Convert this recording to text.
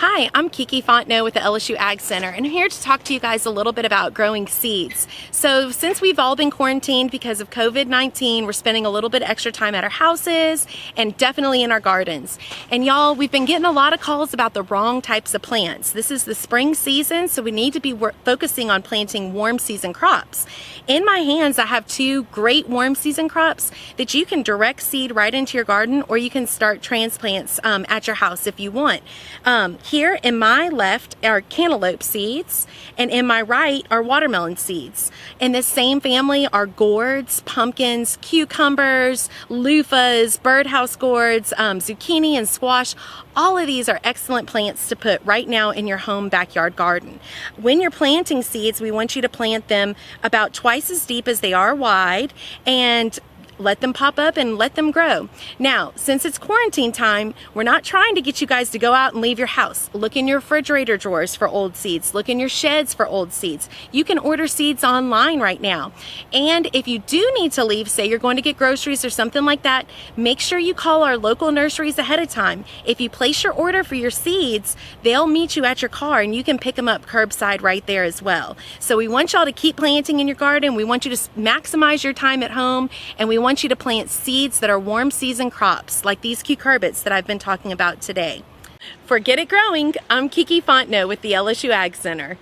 Hi, I'm KiKi Fontenot with the LSU AgCenter, and I'm here to talk to you guys a little bit about growing seeds. So since we've all been quarantined because of COVID-19, we're spending a little bit extra time at our houses and definitely in our gardens. And y'all, we've been getting a lot of calls about the wrong types of plants. This is the spring season, so we need to be focusing on planting warm season crops. In my hands, I have two great warm season crops that you can direct seed right into your garden, or you can start transplants at your house if you want. Here in my left are cantaloupe seeds, and in my right are watermelon seeds. In this same family are gourds, pumpkins, cucumbers, loofahs, birdhouse gourds, zucchini and squash. All of these are excellent plants to put right now in your home backyard garden. When you're planting seeds, we want you to plant them about twice as deep as they are wide, and let them pop up and let them grow. Now, since it's quarantine time, we're not trying to get you guys to go out and leave your house. Look in your refrigerator drawers for old seeds. Look in your sheds for old seeds. You can order seeds online right now. And if you do need to leave, say you're going to get groceries or something like that, make sure you call our local nurseries ahead of time. If you place your order for your seeds, they'll meet you at your car and you can pick them up curbside right there as well. So we want y'all to keep planting in your garden. We want you to maximize your time at home, and we want you to plant seeds that are warm season crops like these cucurbits that I've been talking about today. For Get It Growing, I'm KiKi Fontenot with the LSU AgCenter.